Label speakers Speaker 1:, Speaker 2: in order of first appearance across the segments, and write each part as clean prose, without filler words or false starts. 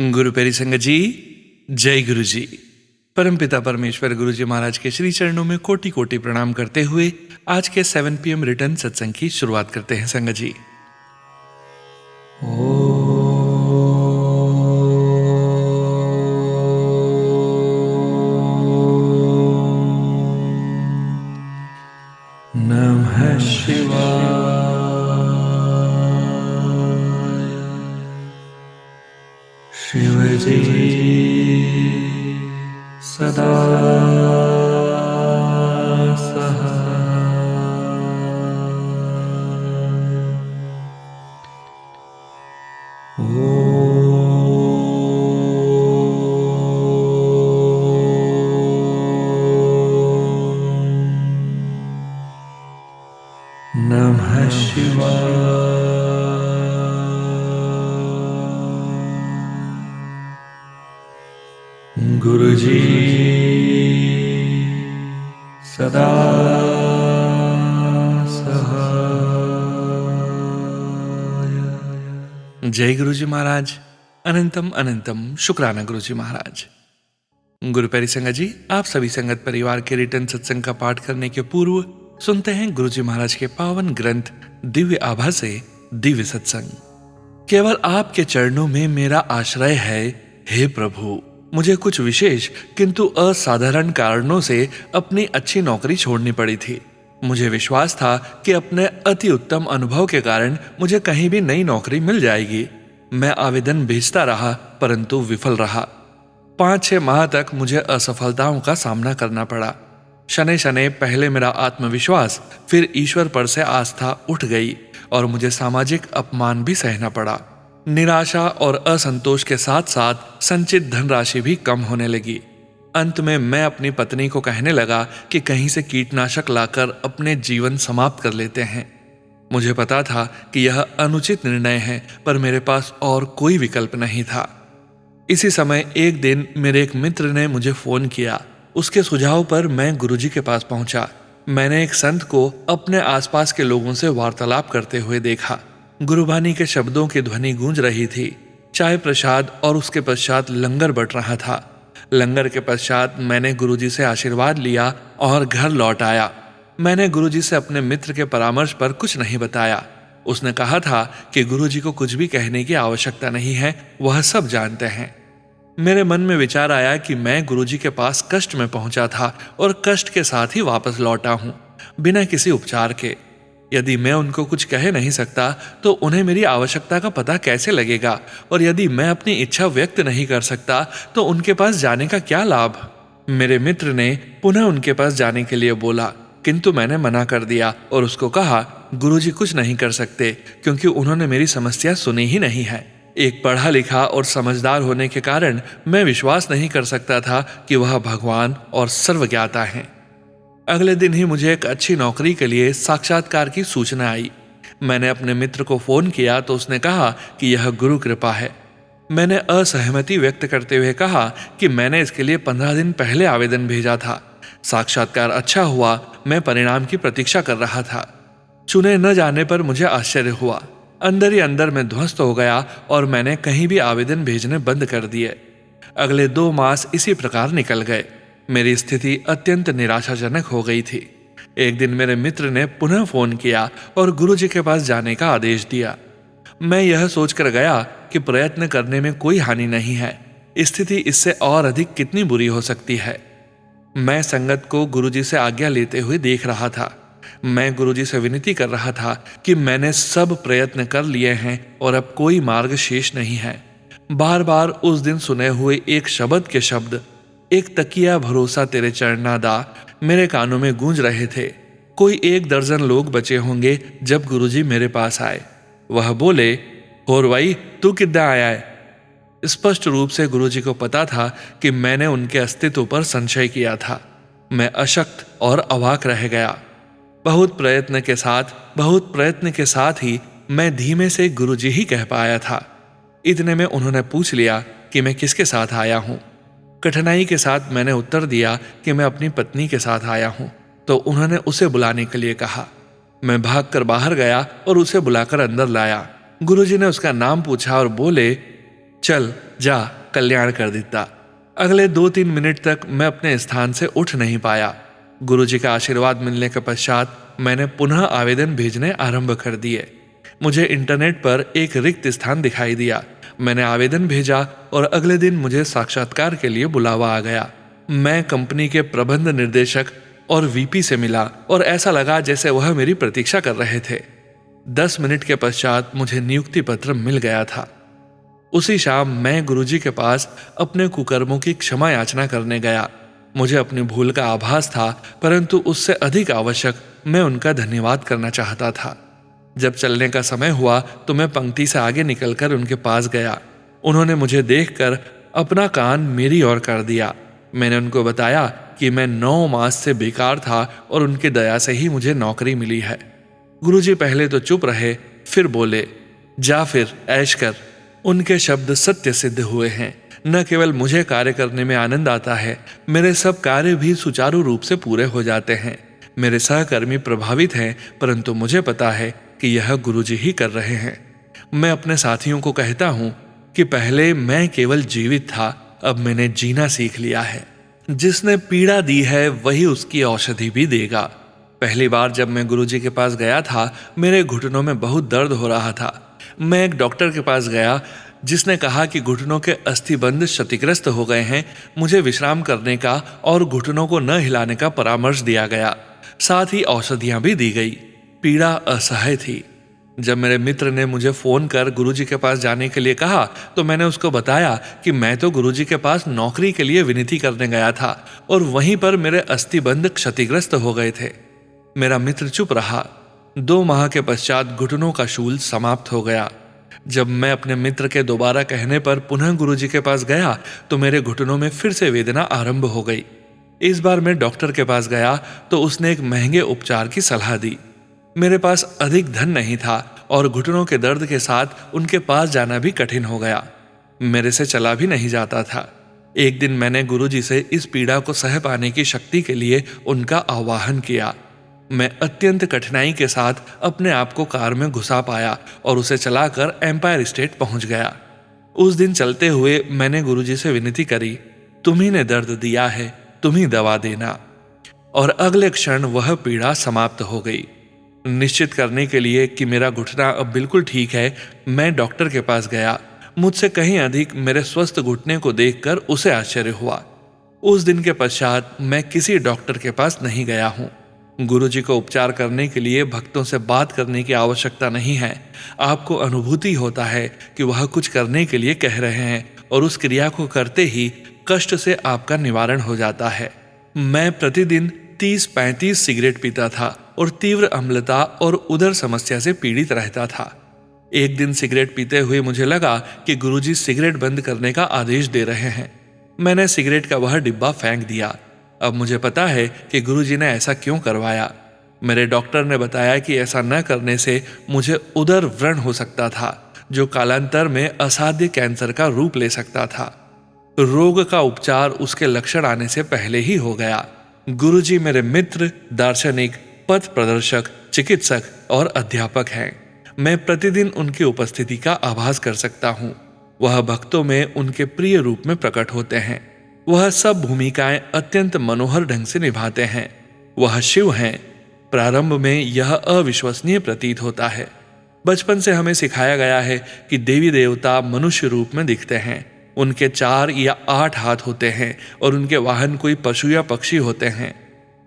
Speaker 1: गुरु प्यारी संगत जी, जय गुरु जी। परमपिता परमेश्वर गुरु जी महाराज के श्री चरणों में कोटि कोटि प्रणाम करते हुए आज के 7 PM रिटर्न सत्संग की शुरुआत करते हैं संगत जी। नमः शिवाय। शिव जी सदा नमः शिवाय। गुरु जी सदा सहाय। जय गुरु जी महाराज। अनंतम अनंतम शुक्राना गुरु जी महाराज। गुरु प्यारी संगत जी, आप सभी संगत परिवार के रिटर्न सत्संग का पाठ करने के पूर्व सुनते हैं गुरु जी महाराज के पावन ग्रंथ दिव्य आभा से दिव्य सत्संग। केवल आपके चरणों में मेरा आश्रय है, हे प्रभु। मुझे कुछ विशेष किंतु असाधारण कारणों से अपनी अच्छी नौकरी छोड़नी पड़ी थी। मुझे विश्वास था कि अपने अति उत्तम अनुभव के कारण मुझे कहीं भी नई नौकरी मिल जाएगी। मैं आवेदन भेजता रहा परंतु विफल रहा। 5-6 माह तक मुझे असफलताओं का सामना करना पड़ा। शनै शनै पहले मेरा आत्मविश्वास, फिर ईश्वर पर से आस्था उठ गई और मुझे सामाजिक अपमान भी सहना पड़ा। निराशा और असंतोष के साथ साथ संचित धनराशि भी कम होने लगी। अंत में मैं अपनी पत्नी को कहने लगा कि कहीं से कीटनाशक लाकर अपने जीवन समाप्त कर लेते हैं। मुझे पता था कि यह अनुचित निर्णय है, पर मेरे पास और कोई विकल्प नहीं था। इसी समय एक दिन मेरे एक मित्र ने मुझे फोन किया। उसके सुझाव पर मैं गुरुजी के पास पहुंचा। मैंने एक संत को अपने आसपास के लोगों से वार्तालाप करते हुए देखा। गुरुबानी के शब्दों की ध्वनि गूंज रही थी। चाय प्रसाद और उसके पश्चात लंगर बट रहा था। लंगर के पश्चात मैंने गुरुजी से आशीर्वाद लिया और घर लौट आया। मैंने गुरुजी से अपने मित्र के परामर्श पर कुछ नहीं बताया। उसने कहा था कि गुरुजी को कुछ भी कहने की आवश्यकता नहीं है, वह सब जानते हैं। मेरे मन में विचार आया कि मैं गुरुजी के पास कष्ट में पहुंचा था और कष्ट के साथ ही वापस लौटा हूं, बिना किसी उपचार के। यदि मैं उनको कुछ कह नहीं सकता तो उन्हें मेरी आवश्यकता का पता कैसे लगेगा, और यदि मैं अपनी इच्छा व्यक्त नहीं कर सकता तो उनके पास जाने का क्या लाभ। मेरे मित्र ने पुनः उनके पास जाने के लिए बोला, किंतु मैंने मना कर दिया और उसको कहा गुरुजी कुछ नहीं कर सकते, क्योंकि उन्होंने मेरी समस्या सुनी ही नहीं है। एक पढ़ा लिखा और समझदार होने के कारण मैं विश्वास नहीं कर सकता था कि वह भगवान और सर्वज्ञाता हैं। अगले दिन ही मुझे एक अच्छी नौकरी के लिए साक्षात्कार की सूचना आई। मैंने अपने मित्र को फोन किया तो उसने कहा कि यह गुरु कृपा है। मैंने असहमति व्यक्त करते हुए कहा कि मैंने इसके लिए 15 दिन पहले आवेदन भेजा था। साक्षात्कार अच्छा हुआ, मैं परिणाम की प्रतीक्षा कर रहा था। चुने न जाने पर मुझे आश्चर्य हुआ। अंदर ही अंदर मैं ध्वस्त हो गया और मैंने कहीं भी आवेदन भेजने बंद कर दिए। अगले 2 मास इसी प्रकार निकल गए। मेरी स्थिति अत्यंत निराशाजनक हो गई थी। एक दिन मेरे मित्र ने पुनः फोन किया और गुरुजी के पास जाने का आदेश दिया। मैं यह सोचकर गया कि प्रयत्न करने में कोई हानि नहीं है। स्थिति इससे और अधिक कितनी बुरी हो सकती है। मैं संगत को गुरुजी से आज्ञा लेते हुए देख रहा था। मैं गुरुजी से विनती कर रहा था कि मैंने सब प्रयत्न कर लिए हैं और अब कोई मार्ग शेष नहीं है। बार बार उस दिन सुने हुए एक शब्द के शब्द, एक तकिया भरोसा तेरे चरणा दा, मेरे कानों में गूंज रहे थे। कोई 1 दर्जन लोग बचे होंगे जब गुरुजी मेरे पास आए। वह बोले, होर भाई तू किद्दां आया है। स्पष्ट रूप से गुरुजी को पता था कि मैंने उनके अस्तित्व पर संशय किया था। मैं अशक्त और अवाक रह गया। बहुत प्रयत्न के साथ ही मैं धीमे से गुरुजी ही कह पाया था। इतने में उन्होंने पूछ लिया कि मैं किसके साथ आया हूँ। कठिनाई के साथ मैंने उत्तर दिया कि मैं अपनी पत्नी के साथ आया हूँ। तो उन्होंने उसे बुलाने के लिए कहा। मैं भागकर बाहर गया और उसे बुलाकर अंदर लाया। गुरुजी ने उसका नाम पूछा और बोले, चल जा, कल्याण कर दिता। अगले 2-3 मिनट तक मैं अपने स्थान से उठ नहीं पाया। गुरुजी का आशीर्वाद मिलने के पश्चात मैंने पुनः आवेदन भेजने आरंभ कर दिए। मुझे इंटरनेट पर एक रिक्त स्थान दिखाई दिया। मैंने आवेदन भेजा और अगले दिन मुझे साक्षात्कार के लिए बुलावा आ गया। मैं कंपनी के प्रबंध निर्देशक और वीपी से मिला और ऐसा लगा जैसे वह मेरी प्रतीक्षा कर रहे थे। 10 मिनट के पश्चात मुझे नियुक्ति पत्र मिल गया था। उसी शाम मैं गुरुजी के पास अपने कुकर्मों की क्षमा याचना करने गया। मुझे अपनी भूल का आभास था, परंतु उससे अधिक आवश्यक मैं उनका धन्यवाद करना चाहता था। जब चलने का समय हुआ तो मैं पंक्ति से आगे निकलकर उनके पास गया। उन्होंने मुझे देखकर अपना कान मेरी ओर कर दिया। मैंने उनको बताया कि मैं 9 मास से बेकार था और उनकी दया से ही मुझे नौकरी मिली है। गुरुजी पहले तो चुप रहे, फिर बोले, जा फिर ऐश कर। उनके शब्द सत्य सिद्ध हुए हैं। न केवल मुझे कार्य करने में आनंद आता है, मेरे सब कार्य भी सुचारू रूप से पूरे हो जाते हैं। मेरे सहकर्मी प्रभावित हैं, परंतु मुझे पता है कि यह गुरुजी ही कर रहे हैं। मैं अपने साथियों को कहता हूँ कि पहले मैं केवल जीवित था, अब मैंने जीना सीख लिया है। जिसने पीड़ा दी है वही उसकी औषधि भी देगा। पहली बार जब मैं गुरुजी के पास गया था, मेरे घुटनों में बहुत दर्द हो रहा था। मैं एक डॉक्टर के पास गया, जिसने कहा कि घुटनों के अस्थिबंध क्षतिग्रस्त हो गए हैं। मुझे विश्राम करने का और घुटनों को न हिलाने का परामर्श दिया गया। साथ ही औषधियां भी दी गई। पीड़ा असह्य थी। जब मेरे मित्र ने मुझे फोन कर गुरुजी के पास जाने के लिए कहा तो मैंने उसको बताया कि मैं तो गुरुजी के पास नौकरी के लिए विनती करने गया था और वहीं पर मेरे अस्थिबंध क्षतिग्रस्त हो गए थे। मेरा मित्र चुप रहा। 2 माह के पश्चात घुटनों का शूल समाप्त हो गया। जब मैं अपने मित्र के दोबारा कहने पर पुनः गुरुजी के पास गया तो मेरे घुटनों में फिर से वेदना आरंभ हो गई। इस बार मैं डॉक्टर के पास गया तो उसने एक महंगे उपचार की सलाह दी। मेरे पास अधिक धन नहीं था और घुटनों के दर्द के साथ उनके पास जाना भी कठिन हो गया। मेरे से चला भी नहीं जाता था। एक दिन मैंने गुरुजी से इस पीड़ा को सह पाने की शक्ति के लिए उनका आह्वान किया। मैं अत्यंत कठिनाई के साथ अपने आप को कार में घुसा पाया और उसे चलाकर एम्पायर स्टेट पहुंच गया। उस दिन चलते हुए मैंने गुरुजी से विनती करी, तुम्ही ने दर्द दिया है, तुम ही दवा देना। और अगले क्षण वह पीड़ा समाप्त हो गई। निश्चित करने के लिए कि मेरा घुटना अब बिल्कुल ठीक है, मैं डॉक्टर के पास गया। मुझसे कहीं अधिक मेरे स्वस्थ घुटने को देखकर उसे आश्चर्य हुआ। उस दिन के पश्चात मैं किसी डॉक्टर के पास नहीं गया हूँ। गुरुजी को उपचार करने के लिए भक्तों से बात करने की आवश्यकता नहीं है। आपको अनुभूति होता है कि वह कुछ करने के लिए कह रहे हैं और उस क्रिया को करते ही कष्ट से आपका निवारण हो जाता है। मैं प्रतिदिन 30-35 सिगरेट पीता था और तीव्र अम्लता और उदर समस्या से पीड़ित रहता था। एक दिन सिगरेट पीते हुए मुझे लगा कि गुरुजी सिगरेट बंद करने का आदेश दे रहे हैं। मैंने सिगरेट का वह डिब्बा फेंक दिया। अब मुझे पता है कि गुरुजी ने ऐसा क्यों करवाया। मेरे डॉक्टर ने बताया कि ऐसा न करने से मुझे उदर व्रण हो सकता था, जो कालांतर में असाध्य कैंसर का रूप ले सकता था। रोग का उपचार उसके लक्षण आने से पहले ही हो गया। गुरुजी मेरे मित्र, दार्शनिक, पथ प्रदर्शक, चिकित्सक और अध्यापक हैं। मैं प्रतिदिन उनकी उपस्थिति का आभास कर सकता हूँ। वह भक्तों में उनके प्रिय रूप में प्रकट होते हैं। वह सब भूमिकाएं अत्यंत मनोहर ढंग से निभाते हैं। वह शिव हैं। प्रारंभ में यह अविश्वसनीय प्रतीत होता है। बचपन से हमें सिखाया गया है कि देवी देवता मनुष्य रूप में दिखते हैं। उनके 4 या 8 हाथ होते हैं और उनके वाहन कोई पशु या पक्षी होते हैं,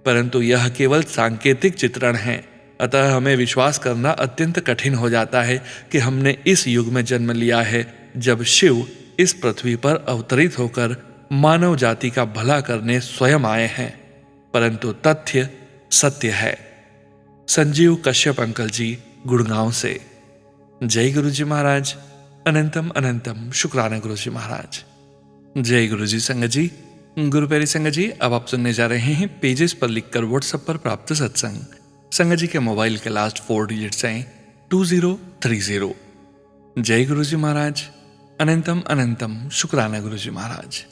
Speaker 1: परंतु यह केवल सांकेतिक चित्रण है। अतः हमें विश्वास करना अत्यंत कठिन हो जाता है कि हमने इस युग में जन्म लिया है जब शिव इस पृथ्वी पर अवतरित होकर मानव जाति का भला करने स्वयं आए हैं। परंतु तथ्य सत्य है। संजीव कश्यप अंकल जी, गुड़गांव से। जय गुरुजी महाराज। अनंतम अनंतम शुक्राना गुरुजी महाराज। जय गुरुजी संगत जी। गुरु प्यारी संगत जी, अब आप सुनने जा रहे हैं पेजेस पर लिखकर व्हाट्सएप पर प्राप्त सत्संग। संगत जी के मोबाइल के लास्ट 4 डिजिट्स हैं 2030। जय गुरुजी महाराज। अनंतम अनंतम शुक्राना गुरुजी महाराज।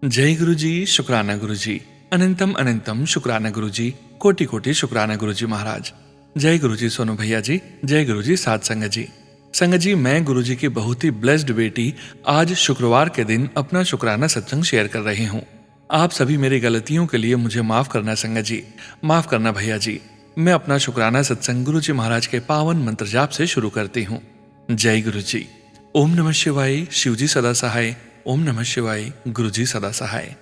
Speaker 1: जय गुरुजी, शुक्राना गुरुजी। अनंतम अनंतम शुक्राना गुरुजी। कोटि कोटि शुक्राना गुरुजी महाराज। जय गुरुजी सोनू भैया जी। जय गुरुजी साध संगत जी। संगत जी, मैं गुरुजी की बहुत ही ब्लेस्ड बेटी आज शुक्रवार के दिन अपना शुक्राना सत्संग शेयर कर रही हूँ। आप सभी मेरी गलतियों के लिए मुझे माफ करना संगत जी, माफ करना भैया जी। मैं अपना शुक्राना सत्संग गुरुजी महाराज के पावन मंत्र जाप से शुरू करती हूँ। जय गुरुजी। ओम नमः शिवाय, शिवजी सदा सहाय। ओम नमः शिवाय, गुरुजी सदा सहाय।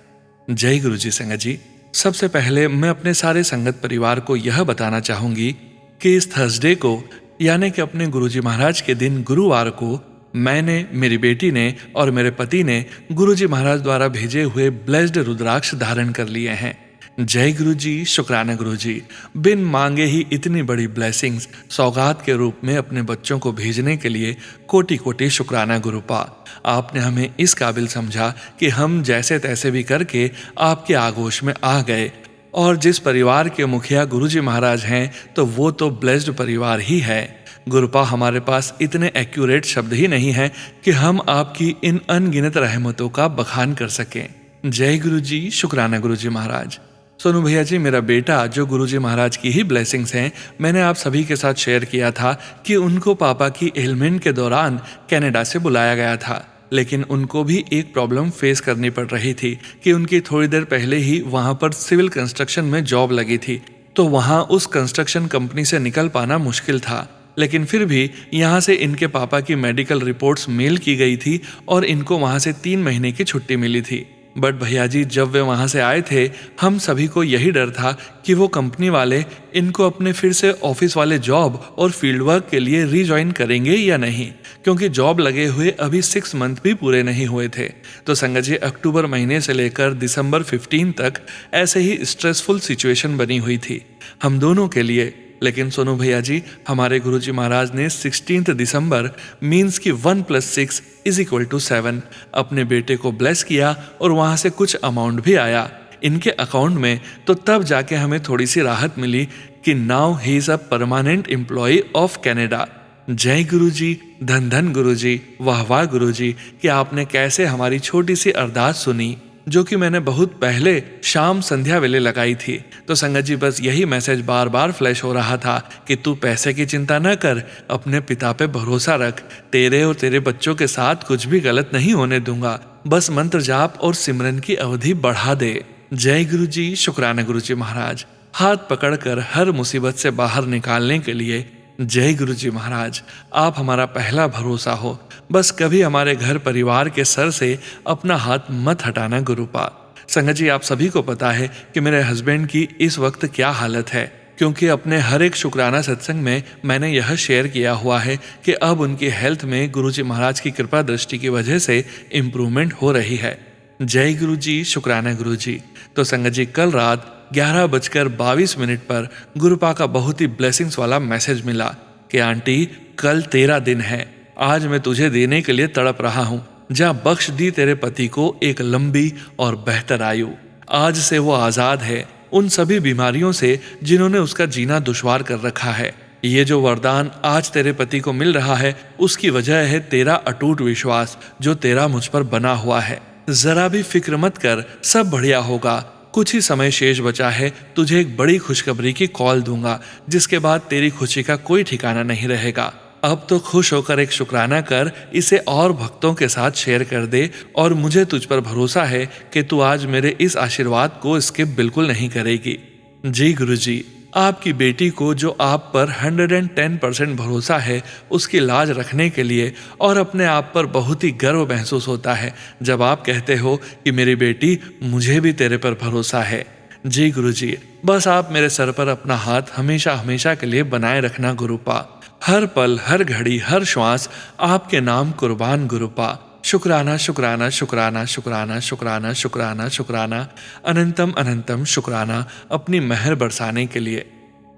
Speaker 1: जय गुरुजी। संगत जी, सबसे पहले मैं अपने सारे संगत परिवार को यह बताना चाहूंगी कि इस थर्सडे को यानी कि अपने गुरुजी महाराज के दिन गुरुवार को मैंने, मेरी बेटी ने और मेरे पति ने गुरुजी महाराज द्वारा भेजे हुए ब्लेस्ड रुद्राक्ष धारण कर लिए हैं। जय गुरुजी, शुक्राना गुरुजी। बिन मांगे ही इतनी बड़ी ब्लेसिंग्स सौगात के रूप में अपने बच्चों को भेजने के लिए कोटि कोटि शुक्राना गुरुपा। आपने हमें इस काबिल समझा कि हम जैसे तैसे भी करके आपके आगोश में आ गए। और जिस परिवार के मुखिया गुरुजी महाराज हैं तो वो तो ब्लेस्ड परिवार ही है। गुरुपा, हमारे पास इतने एक्यूरेट शब्द ही नहीं हैं कि हम आपकी इन अनगिनत रहमतों का बखान कर सकें। जय गुरुजी, शुक्राना गुरुजी महाराज। सोनू भैया जी, मेरा बेटा जो गुरुजी महाराज की ही ब्लेसिंग्स हैं, मैंने आप सभी के साथ शेयर किया था कि उनको पापा की एलिमेंट के दौरान कनाडा से बुलाया गया था, लेकिन उनको भी एक प्रॉब्लम फेस करनी पड़ रही थी कि उनकी थोड़ी देर पहले ही वहां पर सिविल कंस्ट्रक्शन में जॉब लगी थी, तो वहां उस कंस्ट्रक्शन कंपनी से निकल पाना मुश्किल था। लेकिन फिर भी यहाँ से इनके पापा की मेडिकल रिपोर्ट्स मेल की गई थी और इनको वहाँ से 3 महीने की छुट्टी मिली थी। बट भैया जी, जब वे वहाँ से आए थे, हम सभी को यही डर था कि वो कंपनी वाले इनको अपने फिर से ऑफिस वाले जॉब और फील्ड वर्क के लिए रीजॉइन करेंगे या नहीं, क्योंकि जॉब लगे हुए अभी 6 मंथ भी पूरे नहीं हुए थे। तो संगत जी, अक्टूबर महीने से लेकर दिसंबर 15 तक ऐसे ही स्ट्रेसफुल सिचुएशन बनी हुई थी हम दोनों के लिए। लेकिन सोनू भैया जी, हमारे गुरुजी महाराज ने 16 दिसंबर मीन्स की 1 + 6 = 7 अपने बेटे को ब्लेस किया और वहां से कुछ अमाउंट भी आया इनके अकाउंट में। तो तब जाके हमें थोड़ी सी राहत मिली कि now he is a permanent employee of Canada. जय गुरुजी, धन धन गुरुजी, वाह वाह गुरुजी कि आपने कैसे हमारी छोटी सी अरदास सुनी, जो कि मैंने बहुत पहले शाम संध्या वेले लगाई थी। तो संगत जी, बस यही मैसेज बार बार फ्लैश हो रहा था कि तू पैसे की चिंता न कर, अपने पिता पे भरोसा रख, तेरे और तेरे बच्चों के साथ कुछ भी गलत नहीं होने दूंगा, बस मंत्र जाप और सिमरन की अवधि बढ़ा दे। जय गुरुजी, शुक्राना गुरुजी महाराज। हाथ पकड़कर हर मुसीबत से बाहर निकालने के लिए जय गुरुजी महाराज। आप हमारा पहला भरोसा हो, बस कभी हमारे घर परिवार के सर से अपना हाथ मत हटाना गुरुपा। संगत जी, आप सभी को पता है कि मेरे हस्बैंड की इस वक्त क्या हालत है, क्योंकि अपने हर एक शुक्राना सत्संग में मैंने यह शेयर किया हुआ है कि अब उनकी हेल्थ में गुरुजी महाराज की कृपा दृष्टि की वजह से इम्प्रूवमेंट हो रही है। जय गुरुजी, शुक्राना गुरुजी। तो संगत जी, कल रात 11:22 पर गुरुपा का बहुत ही ब्लेसिंग्स वाला मैसेज मिला कि आंटी, कल तेरा दिन है, आज मैं तुझे देने के लिए तड़प रहा हूँ, जा बख्श दी तेरे पति को एक लंबी और बेहतर आयु। आज से वो आजाद है उन सभी बीमारियों से जिन्होंने उसका जीना दुश्वार कर रखा है। ये जो वरदान आज तेरे पति को मिल रहा है, उसकी वजह है तेरा अटूट विश्वास जो तेरा मुझ पर बना हुआ है। जरा भी फिक्र मत कर, सब बढ़िया होगा। कुछ ही समय शेष बचा है, तुझे एक बड़ी खुशखबरी की कॉल दूंगा, जिसके बाद तेरी खुशी का कोई ठिकाना नहीं रहेगा। अब तो खुश होकर एक शुक्राना कर, इसे और भक्तों के साथ शेयर कर दे, और मुझे तुझ पर भरोसा है कि तू आज मेरे इस आशीर्वाद को स्किप बिल्कुल नहीं करेगी। जी गुरुजी, आपकी बेटी को जो आप पर 110% भरोसा है, उसकी लाज रखने के लिए और अपने आप पर बहुत ही गर्व महसूस होता है जब आप कहते हो कि मेरी बेटी, मुझे भी तेरे पर भरोसा है। जी गुरुजी, बस आप मेरे सर पर अपना हाथ हमेशा हमेशा के लिए बनाए रखना गुरुपा। हर पल, हर घड़ी, हर श्वास आपके नाम कुर्बान गुरुपा। शुक्राना शुक्राना शुक्राना शुक्राना शुक्राना शुक्राना शुक्राना, अनंतम अनंतम शुक्राना अपनी मेहर बरसाने के लिए।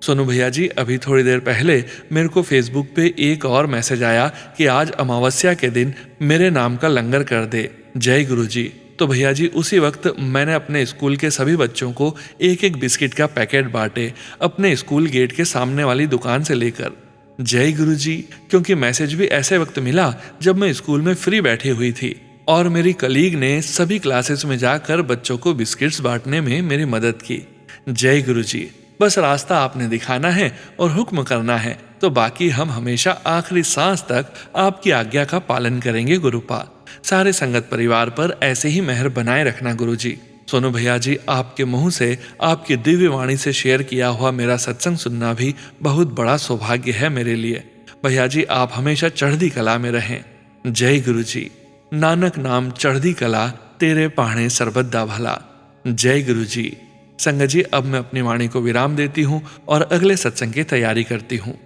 Speaker 1: सोनू भैया जी, अभी थोड़ी देर पहले मेरे को फेसबुक पे एक और मैसेज आया कि आज अमावस्या के दिन मेरे नाम का लंगर कर दे। जय गुरुजी। तो भैया जी, उसी वक्त मैंने अपने स्कूल के सभी बच्चों को एक एक बिस्किट का पैकेट बांटे, अपने स्कूल गेट के सामने वाली दुकान से लेकर। जय गुरुजी, क्योंकि मैसेज भी ऐसे वक्त मिला जब मैं स्कूल में फ्री बैठी हुई थी और मेरी कलीग ने सभी क्लासेस में जाकर बच्चों को बिस्किट्स बांटने में मेरी मदद की। जय गुरुजी। बस रास्ता आपने दिखाना है और हुक्म करना है, तो बाकी हम हमेशा आखिरी सांस तक आपकी आज्ञा का पालन करेंगे गुरुपा। सारे संगत परिवार पर ऐसे ही मेहर बनाए रखना गुरुजी। सोनू भैया जी, आपके मुंह से आपकी दिव्य वाणी से शेयर किया हुआ मेरा सत्संग सुनना भी बहुत बड़ा सौभाग्य है मेरे लिए। भैया जी, आप हमेशा चढ़दी कला में रहें। जय गुरु जी। नानक नाम चढ़दी कला, तेरे पाहणे सरबद्दा भला। जय गुरु जी। संगत जी, अब मैं अपनी वाणी को विराम देती हूँ और अगले सत्संग की तैयारी करती हूँ।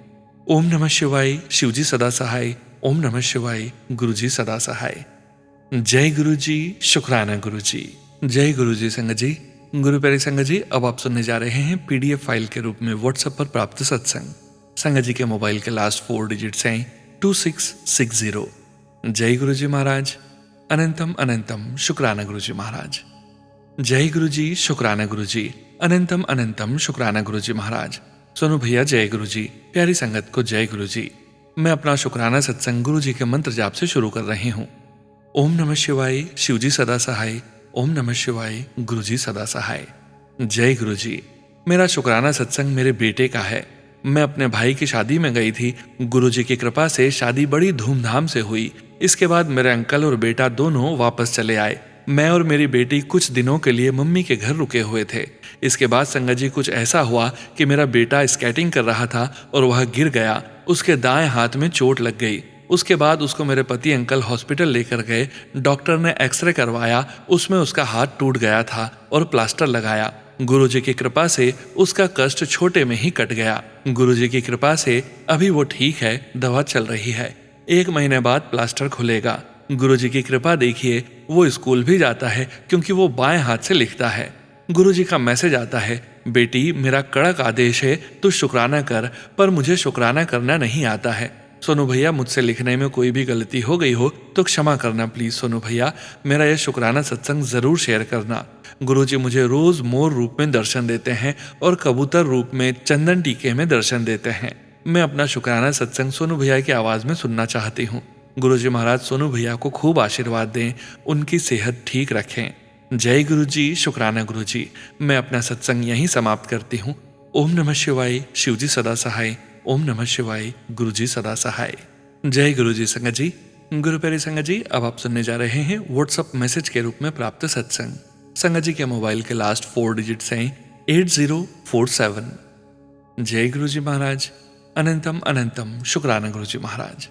Speaker 1: ओम नमः शिवाय। शिवजी सदा सहाय। ओम नमः शिवाय। गुरु जी सदा सहाय। जय गुरु जी। शुक्राना गुरु जी। जय गुरु जी। संगत जी, गुरु प्यारे संगत जी, अब आप सुनने जा रहे हैं PDF फाइल के रूप में व्हाट्सएप पर प्राप्त सत्संग। संगत जी के मोबाइल के लास्ट 4 डिजिट्स हैं 2660। जय गुरु जी महाराज। अनंतम अनंतम शुक्राना गुरु जी महाराज। जय गुरु जी। शुक्राना गुरु जी। अनंतम अनंतम शुक्राना गुरु जी महाराज। सोनू भैया जय गुरु जी। प्यारी संगत को जय गुरु जी। मैं अपना शुक्राना सत्संग गुरु जी के मंत्र जाप से शुरू कर रही हूँ। ओम नमः शिवाय। शिवजी सदा सहाय। ओम नमः शिवाय। गुरु जी सदा सहाय। जय गुरु जी। मेरा शुक्राना सत्संग मेरे बेटे का है। मैं अपने भाई की शादी में गई थी। गुरु जी की कृपा से शादी बड़ी धूमधाम से हुई। इसके बाद मेरे अंकल और बेटा दोनों वापस चले आए। मैं और मेरी बेटी कुछ दिनों के लिए मम्मी के घर रुके हुए थे। इसके बाद संगत जी कुछ ऐसा हुआ कि मेरा बेटा स्केटिंग कर रहा था और वह गिर गया। उसके दाएं हाथ में चोट लग गई। उसके बाद उसको मेरे पति अंकल हॉस्पिटल लेकर गए। डॉक्टर ने एक्सरे करवाया, उसमें उसका हाथ टूट गया था और प्लास्टर लगाया। गुरुजी की कृपा से उसका कष्ट छोटे में ही कट गया। गुरुजी की कृपा से अभी वो ठीक है, दवा चल रही है। 1 महीने बाद प्लास्टर खुलेगा। गुरुजी की कृपा देखिए, वो स्कूल भी जाता है क्योंकि वो बाएं हाथ से लिखता है। गुरुजी का मैसेज आता है, बेटी मेरा कड़क आदेश है तू शुक्राना कर, पर मुझे शुक्राना करना नहीं आता है। सोनू भैया, मुझसे लिखने में कोई भी गलती हो गई हो तो क्षमा करना प्लीज सोनू भैया। मेरा यह शुक्राना सत्संग जरूर शेयर करना। गुरुजी मुझे रोज मोर रूप में दर्शन देते हैं और कबूतर रूप में चंदन टीके में दर्शन देते हैं। मैं अपना शुक्राना सत्संग सोनू भैया की आवाज में सुनना चाहती हूँ। गुरुजी महाराज सोनू भैया को खूब आशीर्वाद दें, उनकी सेहत ठीक रखें। जय गुरु जी। शुक्राना गुरु जी। मैं अपना सत्संग यहीं समाप्त करती हूँ। ओम नमः शिवाय। शिवजी सदा सहाय। ओम नमः शिवाय। गुरु जी सदा सहाय। जय गुरु जी। संगत जी, गुरु प्यारे संगत जी, अब आप सुनने जा रहे हैं व्हाट्सएप मैसेज के रूप में प्राप्त सत्संग। संगत जी के मोबाइल के लास्ट 4 डिजिट्स हैं 8047। जय गुरु जी महाराज। अनंतम अनंतम शुक्राना गुरु जी महाराज।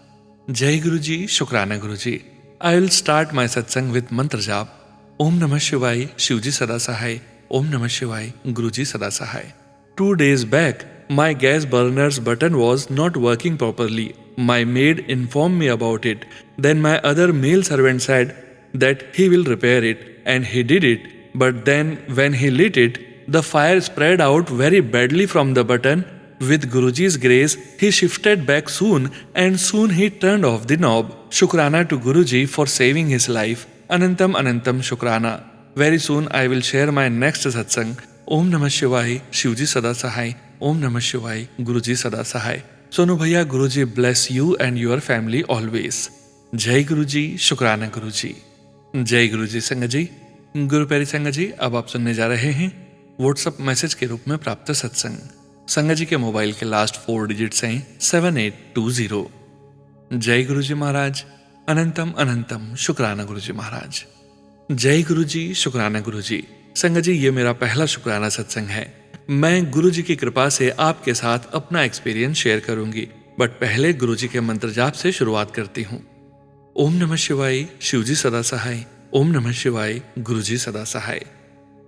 Speaker 1: जय गुरु जी। शुक्राना गुरु जी। आई विल स्टार्ट माई सत्संग विथ मंत्र जाप। ओम नमः शिवाय। शिवजी सदा सहाय। ओम नमः शिवाय। गुरु जी सदा सहाय। 2 days back, my gas burner's button was not working properly. My maid informed me about it. Then my other male servant said that he will repair it, and he did it. But then when he lit it, the fire spread out very badly from the button. With Guruji's grace, he shifted back soon, and soon he turned off the knob. Shukrana to Guruji for saving his life. Anantam Anantam Shukrana. Very soon I will share my next satsang. ओम नमः शिवाय। शिवजी सदा सहाय। ओम नमः शिवाय। गुरुजी सदा सहाय। सोनू भैया, Guruji bless you and your family always. जय गुरुजी। शुक्राना गुरुजी। जय गुरुजी। संगत जी, गुरु प्यारी संगत जी, अब आप सुनने जा रहे हैं व्हाट्सएप मैसेज के रूप में प्राप्त सत्संग। संगत जी के मोबाइल के लास्ट 4 डिजिट्स हैं 7820। जय गुरुजी महाराज। अनंतम अनंतम शुक्राना गुरुजी महाराज। जय गुरुजी। शुक्राना गुरुजी। संगत जी, ये मेरा पहला शुक्राना सत्संग है। मैं गुरु जी की कृपा से आपके साथ अपना एक्सपीरियंस शेयर करूंगी, बट पहले गुरु जी के मंत्र जाप से शुरुआत करती हूँ। ओम नमः शिवाय। शिवजी सदा सहाय। ओम नमः शिवाय। गुरु जी सदा सहाय।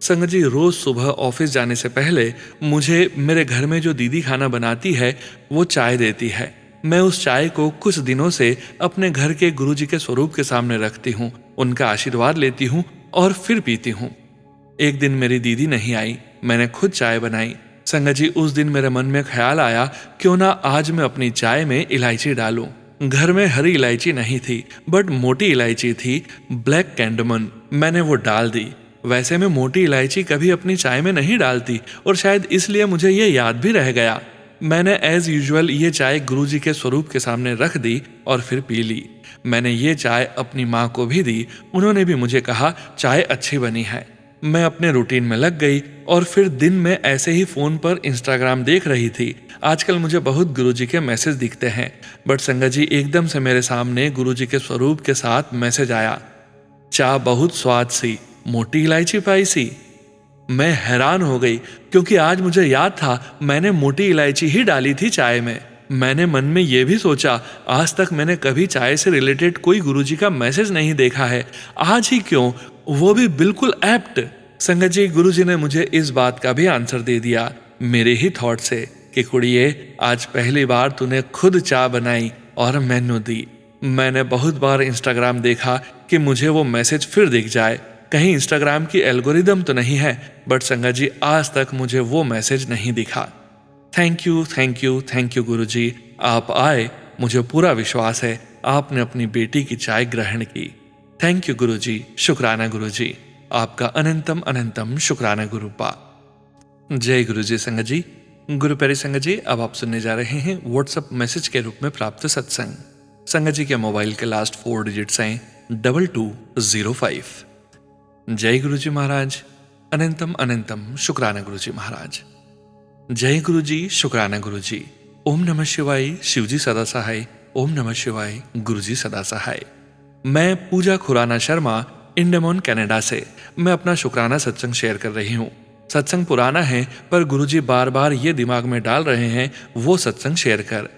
Speaker 1: संगत जी, रोज सुबह ऑफिस जाने से पहले मुझे मेरे घर में जो दीदी खाना बनाती है वो चाय देती है। मैं उस चाय को कुछ दिनों से अपने घर के गुरु जी के स्वरूप के सामने रखती हूँ, उनका आशीर्वाद लेती हूँ और फिर पीती हूँ। एक दिन मेरी दीदी नहीं आई, मैंने खुद चाय बनाई। संगत जी, उस दिन मेरे मन में ख्याल आया क्यों ना आज मैं अपनी चाय में इलायची डालूं। घर में हरी इलायची नहीं थी, बट मोटी इलायची थी, ब्लैक कैंडमन। मैंने वो डाल दी। वैसे मैं मोटी इलायची कभी अपनी चाय में नहीं डालती और शायद इसलिए मुझे ये याद भी रह गया। मैंने एज यूजुअल ये चाय गुरुजी के स्वरूप के सामने रख दी और फिर पी ली। मैंने ये चाय अपनी माँ को भी दी, उन्होंने भी मुझे कहा चाय अच्छी बनी है। मैं अपने रूटीन में लग गई और फिर दिन में ऐसे ही फोन पर इंस्टाग्राम देख रही थी। आजकल मुझे बहुत गुरुजी के मैसेज दिखते हैं, बट संगत जी एकदम से मेरे सामने गुरुजी के स्वरूप के साथ मैसेज आया, चाय बहुत स्वाद सी, मोटी इलायची पाई सी। मैं हैरान हो गई क्योंकि आज मुझे याद था मैंने मोटी इलायची ही डाली थी चाय में। मैंने मन में यह भी सोचा, आज तक मैंने कभी चाय से रिलेटेड कोई गुरुजी का मैसेज नहीं देखा है, आज ही क्यों, वो भी बिल्कुल एप्ट। संगत जी गुरुजी ने मुझे इस बात का भी आंसर दे दिया मेरे ही थॉट से कि कुड़िए, आज पहली बार तूने खुद चाय बनाई और मैनू दी। मैंने बहुत बार इंस्टाग्राम देखा कि मुझे वो मैसेज फिर दिख जाए, कहीं इंस्टाग्राम की एल्गोरिदम तो नहीं है, बट संगत जी आज तक मुझे वो मैसेज नहीं दिखा। Thank you thank you thank you Guruji, आप आए, मुझे पूरा विश्वास है आपने अपनी बेटी की चाय ग्रहण की। थैंक यू गुरुजी, शुक्राना गुरुजी, आपका अनंतम अनंतम शुक्राना गुरुपा। जय गुरुजी। संगत जी गुरु प्यारी संगत जी, अब आप सुनने जा रहे हैं व्हाट्सएप मैसेज के रूप में प्राप्त सत्संग। संगत जी के मोबाइल के लास्ट 4 डिजिट्स हैं 2205। जय गुरुजी महाराज, अनंतम अनंतम शुक्राना गुरुजी महाराज। जय गुरुजी, शुक्राना गुरुजी। ओम नमः शिवाय, शिवजी सदा सहाय। ओम नमः शिवाय, गुरुजी सदा सहाय। मैं पूजा खुराना शर्मा, इंडेमोन कनाडा से मैं अपना शुक्राना सत्संग शेयर कर रही हूँ। सत्संग पुराना है पर गुरुजी बार बार ये दिमाग में डाल रहे हैं वो सत्संग शेयर कर।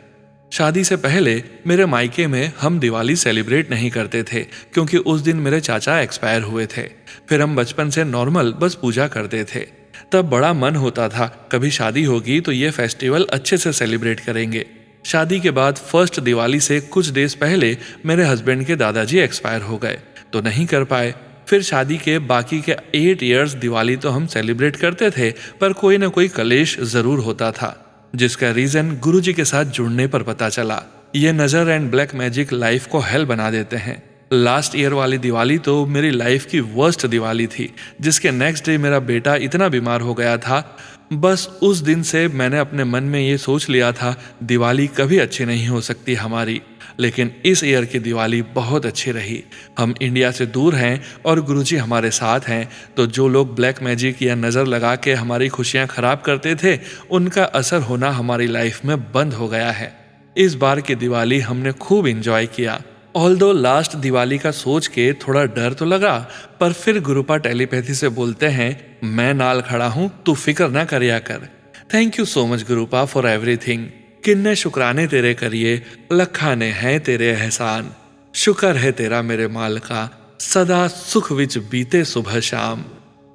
Speaker 1: शादी से पहले मेरे मायके में हम दिवाली सेलिब्रेट नहीं करते थे क्योंकि उस दिन मेरे चाचा एक्सपायर हुए थे। फिर हम बचपन से नॉर्मल बस पूजा करते थे। तब बड़ा मन होता था कभी शादी होगी तो ये फेस्टिवल अच्छे से सेलिब्रेट करेंगे। शादी के बाद फर्स्ट दिवाली से कुछ डेज पहले मेरे हस्बैंड के दादाजी एक्सपायर हो गए तो नहीं कर पाए। फिर शादी के बाकी के 8 इयर्स दिवाली तो हम सेलिब्रेट करते थे पर कोई ना कोई कलेश जरूर होता था, जिसका रीजन गुरुजी के साथ जुड़ने पर पता चला। ये नजर एंड ब्लैक मैजिक लाइफ को हेल बना देते हैं। लास्ट ईयर वाली दिवाली तो मेरी लाइफ की वर्स्ट दिवाली थी, जिसके नेक्स्ट डे मेरा बेटा इतना बीमार हो गया था। बस उस दिन से मैंने अपने मन में ये सोच लिया था दिवाली कभी अच्छी नहीं हो सकती हमारी। लेकिन इस ईयर की दिवाली बहुत अच्छी रही। हम इंडिया से दूर हैं और गुरुजी हमारे साथ हैं, तो जो लोग ब्लैक मैजिक या नज़र लगा के हमारी खुशियां खराब करते थे उनका असर होना हमारी लाइफ में बंद हो गया है। इस बार की दिवाली हमने खूब इंजॉय किया। ऑल्दो लास्ट दिवाली का सोच के थोड़ा डर तो लगा, पर फिर गुरुपा टेलीपैथी से बोलते हैं मैं नाल खड़ा हूं, तू फिक्र ना करिया कर। Thank you so much गुरुपा for everything. किन्ने शुक्राने तेरे करिए, लखा ने हैं तेरे एहसान। शुक्र है तेरा मेरे मालका, सदा सुख विच बीते सुबह शाम।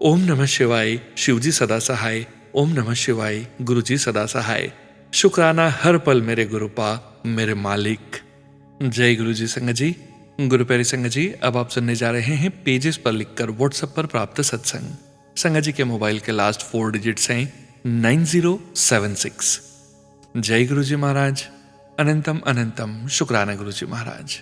Speaker 1: ओम नमः शिवाय, शिवजी सदा सहाय। ओम नमः शिवाय, गुरुजी सदा सहाय। शुक्राना हर पल मेरे गुरुपा, मेरे मालिक। जय गुरुजी। संगत जी गुरु प्यारी संगत जी, अब आप सुनने जा रहे हैं पेजेस पर लिखकर व्हाट्सएप पर प्राप्त सत्संग। संगत जी के मोबाइल के लास्ट 4 डिजिट्स हैं 9076। जय गुरुजी महाराज, अनंतम अनंतम शुक्राना गुरुजी महाराज।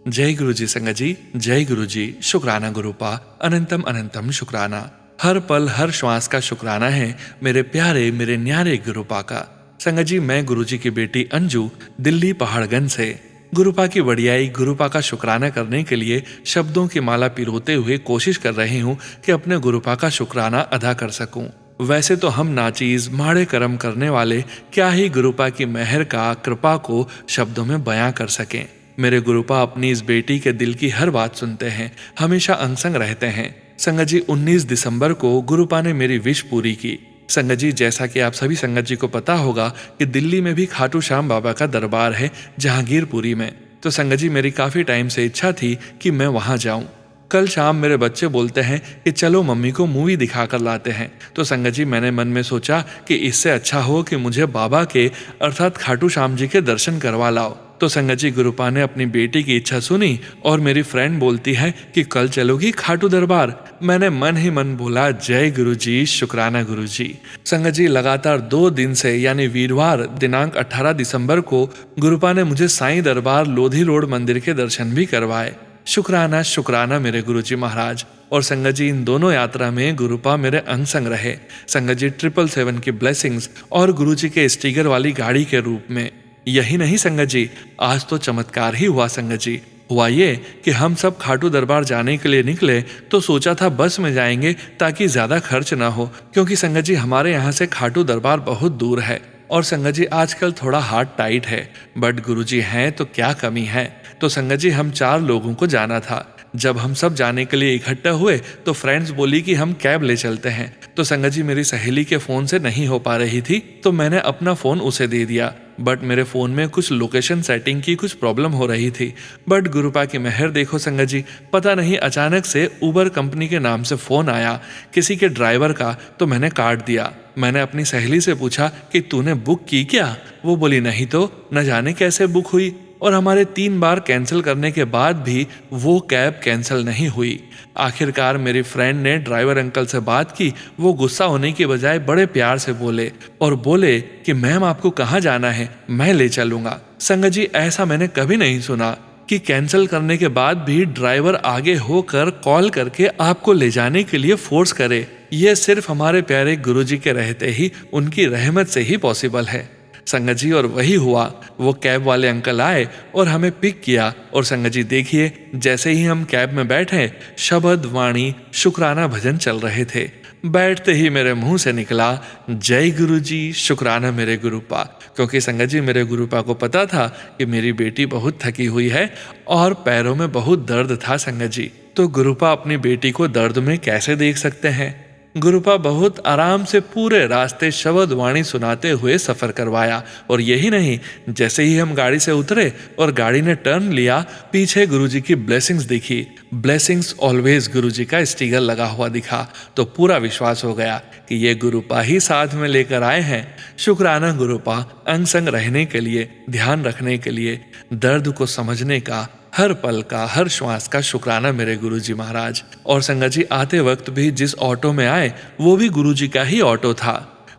Speaker 1: जय गुरुजी संगत जी, जय गुरुजी, शुक्राना गुरुपा, अनंतम अनंतम शुक्राना। हर पल हर श्वास का शुक्राना है मेरे प्यारे मेरे न्यारे गुरुपा का। संगत जी मैं गुरुजी की बेटी अंजू, दिल्ली पहाड़गंज से गुरुपा की बढ़ियाई गुरुपा का शुक्राना करने के लिए शब्दों की माला पिरोते हुए कोशिश कर रही हूँ कि अपने गुरुपा का शुक्राना अदा कर सकूं। वैसे तो हम नाचीज माड़े कर्म करने वाले क्या ही गुरुपा की मेहर का कृपा को शब्दों में बयां कर सकें। मेरे गुरुपा अपनी इस बेटी के दिल की हर बात सुनते हैं, हमेशा अंग संग रहते हैं। संगत जी 19 दिसंबर को गुरुपा ने मेरी विश पूरी की। संगत जी जैसा कि आप सभी संगत जी को पता होगा कि दिल्ली में भी खाटू श्याम बाबा का दरबार है जहांगीरपुरी में। तो संगत जी मेरी काफी टाइम से इच्छा थी कि मैं वहां जाऊं। कल शाम मेरे बच्चे बोलते हैं कि चलो मम्मी को मूवी दिखा कर लाते हैं। तो संगत जी मैंने मन में सोचा कि इससे अच्छा हो कि मुझे बाबा के अर्थात खाटू श्याम जी के दर्शन करवा लाओ। तो संगत जी गुरुपा ने अपनी बेटी की इच्छा सुनी और मेरी फ्रेंड बोलती है कि कल चलोगी खाटू दरबार। मैंने मन ही मन बोला जय गुरुजी, शुक्राना गुरुजी। संगत जी लगातार 2 दिन से यानी वीरवार दिनांक 18 दिसंबर को गुरुपा ने मुझे साईं दरबार लोधी रोड मंदिर के दर्शन भी करवाए। शुक्राना शुक्राना मेरे गुरुजी महाराज। और संगत जी इन दोनों यात्रा में गुरुपा मेरे अंग संग रहे। संगत जी 777 की ब्लेसिंग्स और गुरुजी के स्टिकर वाली गाड़ी के रूप में। यही नहीं संगत जी, आज तो चमत्कार ही हुआ संगत जी। हुआ ये कि हम सब खाटू दरबार जाने के लिए निकले तो सोचा था बस में जाएंगे ताकि ज़्यादा खर्च ना हो, क्योंकि संगत जी हमारे यहाँ से खाटू दरबार बहुत दूर है और संगत जी आजकल थोड़ा हाथ टाइट है, बट गुरुजी हैं तो क्या कमी है। तो संगत जी हम 4 लोगों को जाना था। जब हम सब जाने के लिए इकट्ठा हुए तो फ्रेंड्स बोली कि हम कैब ले चलते हैं। तो संगत जी मेरी सहेली के फ़ोन से नहीं हो पा रही थी तो मैंने अपना फ़ोन उसे दे दिया, बट मेरे फ़ोन में कुछ लोकेशन सेटिंग की कुछ प्रॉब्लम हो रही थी। बट गुरुपा की मेहर देखो संगत जी, पता नहीं अचानक से उबर कंपनी के नाम से फ़ोन आया किसी के ड्राइवर का, तो मैंने काट दिया। मैंने अपनी सहेली से पूछा कि तूने बुक की क्या? वो बोली नहीं तो, न जाने कैसे बुक हुई, और हमारे 3 बार कैंसिल करने के बाद भी वो कैब कैंसिल नहीं हुई। आखिरकार मेरी फ्रेंड ने ड्राइवर अंकल से बात की। वो गुस्सा होने की बजाय बड़े प्यार से बोले और बोले कि मैम आपको कहाँ जाना है, मैं ले चलूंगा। संगत जी ऐसा मैंने कभी नहीं सुना कि कैंसिल करने के बाद भी ड्राइवर आगे होकर कॉल करके आपको ले जाने के लिए फोर्स करे। ये सिर्फ हमारे प्यारे गुरुजी के रहते ही, उनकी रहमत से ही पॉसिबल है संगत जी। और वही हुआ, वो कैब वाले अंकल आए और हमें पिक किया। और संगत जी देखिए, जैसे ही हम कैब में बैठे शब्द वाणी शुक्राना भजन चल रहे थे। बैठते ही मेरे मुंह से निकला जय गुरुजी, शुक्राना मेरे गुरुपा, क्योंकि संगत जी मेरे गुरुपा को पता था कि मेरी बेटी बहुत थकी हुई है और पैरों में बहुत दर्द था संगत जी। तो गुरुपा अपनी बेटी को दर्द में कैसे देख सकते हैं। गुरुपा बहुत आराम से पूरे रास्ते शब्द वाणी सुनाते हुए सफर करवाया। और यही नहीं, जैसे ही हम गाड़ी से उतरे और गाड़ी ने टर्न लिया, पीछे गुरुजी की ब्लेसिंग्स दिखी। ब्लेसिंग्स ऑलवेज गुरुजी का स्टिकर लगा हुआ दिखा। तो पूरा विश्वास हो गया कि ये गुरुपा ही साथ में लेकर आए हैं। शुक्राना गुरुपा, अंग संग रहने के लिए, ध्यान रखने के लिए, दर्द को समझने का, हर पल का, हर श्वास का शुक्राना मेरे गुरुजी महाराज। और संगत जी आते वक्त भी जिस ऑटो में आए वो भी गुरुजी का ही ऑटो था।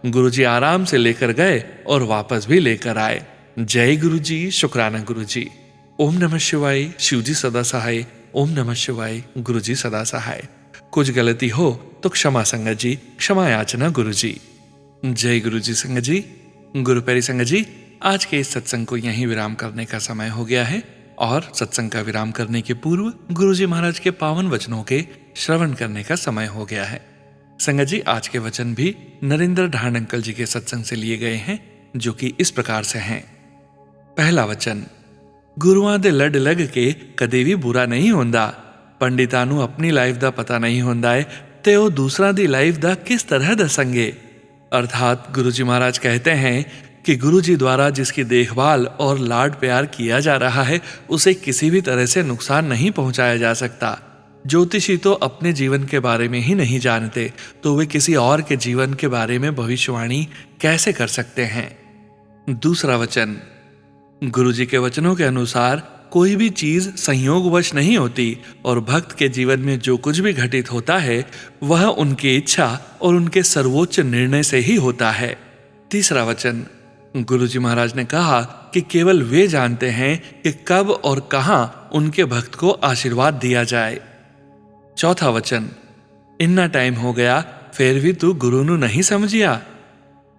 Speaker 1: गुरुजी आराम से लेकर गए और वापस भी लेकर आए। जय गुरुजी, शुक्राना गुरुजी। ओम नमः शिवाय, शिवजी सदा सहाय। ओम नमः शिवाय, गुरुजी सदा सहाय। कुछ गलती हो तो क्षमा संगत जी, क्षमा याचना गुरुजी। जय गुरुजी संगत जी। गुरु प्यारी संगत जी, आज के इस सत्संग को यहीं विराम करने का समय हो गया है और सत्संग का विराम करने के पूर्व गुरुजी महाराज के पावन वचनों के श्रवण करने का समय हो गया है। संगत जी आज के वचन भी नरेंद्र ढांड अंकल जी के सत्संग से लिए गए हैं, जो कि इस प्रकार से हैं। पहला वचन, गुरुआं दे लड लग के कदे भी बुरा नहीं होंदा। पंडितां नूं अपनी लाइफ दा पता नहीं होंदा है ते ओ दूसरा दी लाइफ दा किस तरह दसंगे। अर्थात गुरुजी महाराज कहते हैं कि गुरुजी द्वारा जिसकी देखभाल और लाड प्यार किया जा रहा है उसे किसी भी तरह से नुकसान नहीं पहुंचाया जा सकता। ज्योतिषी तो अपने जीवन के बारे में ही नहीं जानते, तो वे किसी और के जीवन के बारे में भविष्यवाणी कैसे कर सकते हैं। दूसरा वचन, गुरुजी के वचनों के अनुसार कोई भी चीज संयोगवश नहीं होती और भक्त के जीवन में जो कुछ भी घटित होता है वह उनकी इच्छा और उनके सर्वोच्च निर्णय से ही होता है। तीसरा वचन, गुरुजी महाराज ने कहा कि केवल वे जानते हैं कि कब और कहां उनके भक्त को आशीर्वाद दिया जाए। चौथा वचन, इन्ना टाइम हो गया फिर भी तू गुरु नू नहीं समझिया।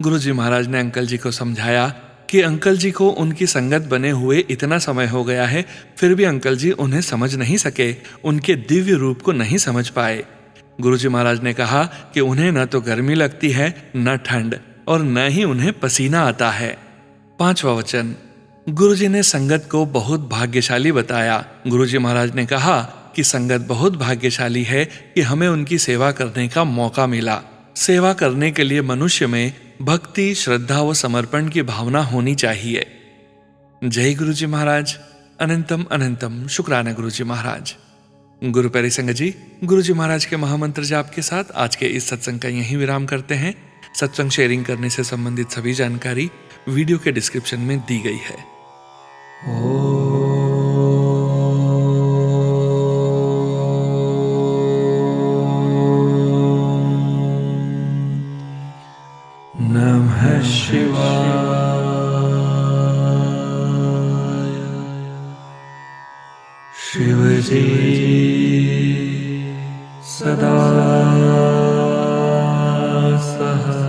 Speaker 1: गुरुजी महाराज ने अंकल जी को समझाया कि अंकल जी को उनकी संगत बने हुए इतना समय हो गया है, फिर भी अंकल जी उन्हें समझ नहीं सके, उनके दिव्य रूप को नहीं समझ पाए। गुरुजी महाराज ने कहा कि उन्हें न तो गर्मी लगती है, न ठंड, और न ही उन्हें पसीना आता है। पांचवा वचन, गुरुजी ने संगत को बहुत भाग्यशाली बताया। गुरुजी महाराज ने कहा कि संगत बहुत भाग्यशाली है कि हमें उनकी सेवा करने का मौका मिला। सेवा करने के लिए मनुष्य में भक्ति, श्रद्धा व समर्पण की भावना होनी चाहिए। जय गुरुजी महाराज। अनंतम अनंतम शुक्राना गुरुजी महाराज। गुरु प्यारी संगत जी, गुरुजी महाराज के महामंत्र जाप के साथ आज के इस सत्संग का यहीं विराम करते हैं। सत्संग शेयरिंग करने से संबंधित सभी जानकारी वीडियो के डिस्क्रिप्शन में दी गई है। नमः शिवाय। शिवजी सदा सहाय।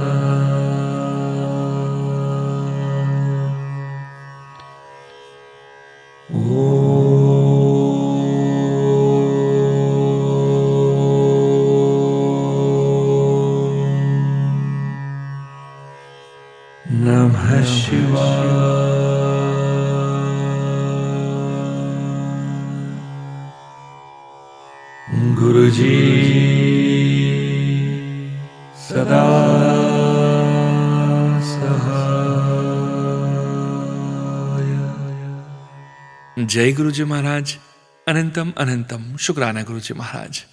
Speaker 1: जय गुरु जी महाराज। अनंतम अनंतम शुक्राना गुरु जी महाराज।